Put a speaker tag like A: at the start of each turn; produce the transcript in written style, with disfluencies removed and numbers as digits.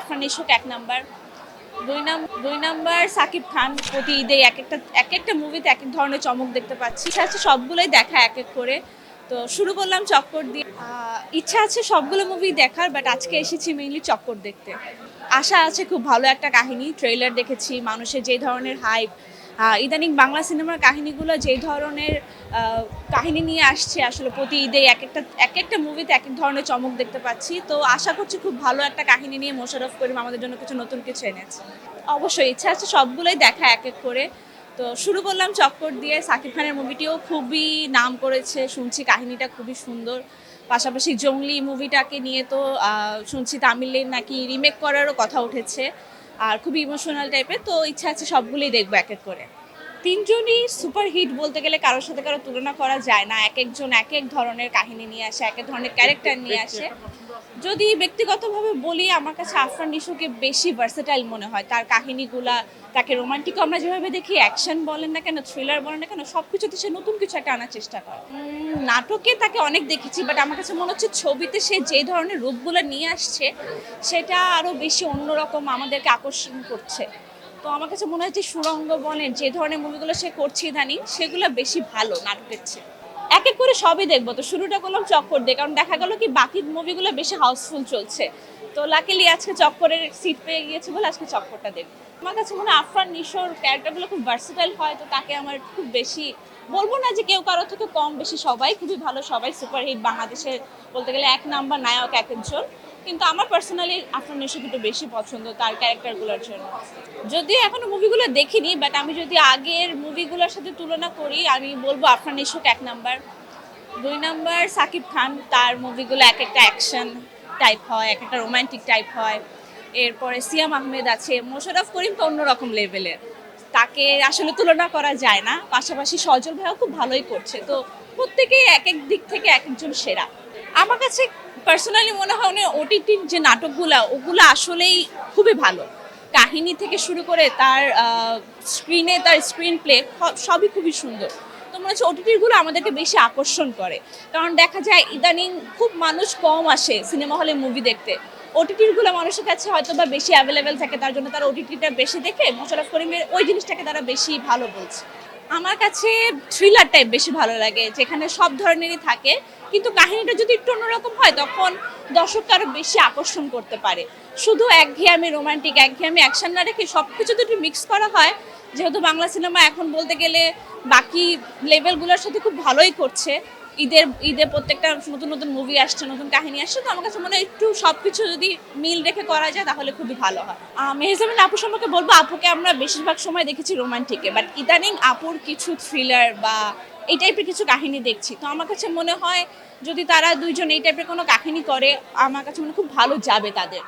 A: Afran নিশোক ১ number, ২ number Shakib Khan. প্রতি ঈদে এক একটা মুভিতে এক এক ধরনের চমক দেখতে পাচ্ছি। ইচ্ছা আছে সবগুলোই দেখা এক এক করে। তো শুরু করলাম চক্কর দিয়ে। ইচ্ছা আছে সবগুলো মুভি দেখার, বাট আজকে এসেছি মেইনলি চক্কর দেখতে। আশা আছে খুব ভালো একটা কাহিনী। ট্রেইলার দেখেছি, মানুষের যে ধরনের হাইপ, ইদানিং বাংলা সিনেমার কাহিনীগুলো যেই ধরনের কাহিনী নিয়ে আসছে, আসলে প্রতি ঈদে এক একটা মুভিতে এক এক ধরনের চমক দেখতে পাচ্ছি। তো আশা করছি খুব ভালো একটা কাহিনী নিয়ে মোশাররফ করিম আমাদের জন্য নতুন কিছু এনেছে। অবশ্যই ইচ্ছা আছে সবগুলোই দেখা এক এক করে। তো শুরু করলাম চক্কর দিয়ে। সাকিব খানের মুভিটিও খুবই নাম করেছে, শুনছি কাহিনীটা খুবই সুন্দর। পাশাপাশি জঙ্গলি মুভিটাকে নিয়ে তো শুনছি তামিলের নাকি রিমেক করারও কথা উঠেছে, আর খুবই ইমোশনাল টাইপের। তো ইচ্ছা আছে সবগুলোই দেখবো এক এক করে। তিনজনই সুপারহিট বলতে গেলে কারোর সাথে কারো তুলনা করা যায় না। এক একজন এক এক ধরনের কাহিনী নিয়ে আসে, এক এক ধরনের ক্যারেক্টার নিয়ে আসে। যদি ব্যক্তিগতভাবে বলি, আমার কাছে আফরান নিশোকে বেশি ভার্সেটাইল মনে হয়। তার কাহিনীগুলা, তাকে রোমান্টিকও আমরা যেভাবে দেখি, অ্যাকশন বলেন না কেন, থ্রিলার বলেন না কেন, সব কিছুতে সে নতুন কিছু একটা আনার চেষ্টা করে। নাটকে তাকে অনেক দেখেছি, বাট আমার কাছে মনে হচ্ছে ছবিতে সে যে ধরনের রূপগুলো নিয়ে আসছে সেটা আরও বেশি অন্যরকম, আমাদেরকে আকর্ষণ করছে। তো আমার কাছে মনে হয় যে সুরঙ্গ বনের যে ধরনের মুভিগুলো সে করছে ইদানিং, সেগুলো বেশি ভালো নাটকের চেয়ে। এক এক করে সবই দেখবো। তো শুরুটা করলাম চক্কর দিয়ে, কারণ দেখা গেল কি বাকি মুভিগুলো বেশি হাউসফুল চলছে। তো লাকিলি আজকে চক্করের সিট পেয়ে গিয়েছে বলে আজকে চক্করটা দেখবো। আমার কাছে মনে হয় আফরান নিশোর ক্যারেক্টারগুলো খুব ভার্সেটাইল হয়। তো তাকে আমার খুব বেশি, বলবো না যে কেউ কারো থেকে কম বেশি, সবাই খুবই ভালো, সবাই সুপারহিট। বাংলাদেশের বলতে গেলে ১ নাম্বার নায়ক এক একজন। কিন্তু আমার পার্সোনালি আফরান নিশোকে একটু বেশি পছন্দ তার ক্যারেক্টারগুলোর জন্য। যদিও এখনো মুভিগুলো দেখিনি, বাট আমি যদি আগের মুভিগুলোর সাথে তুলনা করি, আমি বলবো আফরান নিশোক ১ নাম্বার, ২ নাম্বার সাকিব খান। তার মুভিগুলো এক একটা অ্যাকশন টাইপ হয়, এক একটা রোমান্টিক টাইপ হয়। এরপরে সিয়াম আহমেদ আছে। মোশাররফ করিম তো অন্যরকম লেভেলের, তাকে আসলে তুলনা করা যায় না। পাশাপাশি সজল ভাইও খুব ভালোই করছে। তো প্রত্যেকেই এক এক দিক থেকে এক একজন সেরা। আমার কাছে পার্সোনালি মনে হয় ওটিটির যে নাটকগুলো, ওগুলো আসলেই খুবই ভালো। কাহিনী থেকে শুরু করে তার স্ক্রিনে তার স্ক্রিন প্লে সবই খুবই সুন্দর। তো মনে হচ্ছে ওটিটিগুলো আমাদেরকে বেশি আকর্ষণ করে, কারণ দেখা যায় ইদানিং খুব মানুষ কম আসে সিনেমা হলে মুভি দেখতে। ওটিটিগুলো মানুষের কাছে হয়তো বা বেশি অ্যাভেলেবেল থাকে, তার জন্য তারা ওটিটিটা বেশি দেখে মোশাররফ করিমের ওই জিনিসটাকে তারা বেশি ভালো বলছে। আমার কাছে থ্রিলার টাইপ বেশি ভালো লাগে, যেখানে সব ধরনেরই থাকে, কিন্তু কাহিনীটা যদি একটু অন্যরকম হয় তখন দর্শককে আরও বেশি আকর্ষণ করতে পারে। শুধু একঘেয়েমি রোমান্টিক, একঘেয়েমি অ্যাকশন না রেখে সব কিছু যদি মিক্স করা হয়, যেহেতু বাংলা সিনেমা এখন বলতে গেলে বাকি লেভেলগুলোর সাথে খুব ভালোই করছে। ঈদে প্রত্যেকটা নতুন মুভি আসছে, নতুন কাহিনী আসছে। তো আমার কাছে মনে হয় একটু সব কিছু যদি মিল রেখে করা যায় তাহলে খুবই ভালো হয়। মেহজাবিন আপু সম্পর্কে বলবো, আপুকে আমরা বেশিরভাগ সময় দেখেছি রোমান্টিকে, বাট ইদানিং আপুর কিছু থ্রিলার বা এই টাইপের কিছু কাহিনী দেখছি। তো আমার কাছে মনে হয় যদি তারা দুইজন এই টাইপের কোনো কাহিনী করে, আমার কাছে মনে খুব ভালো যাবে তাদের।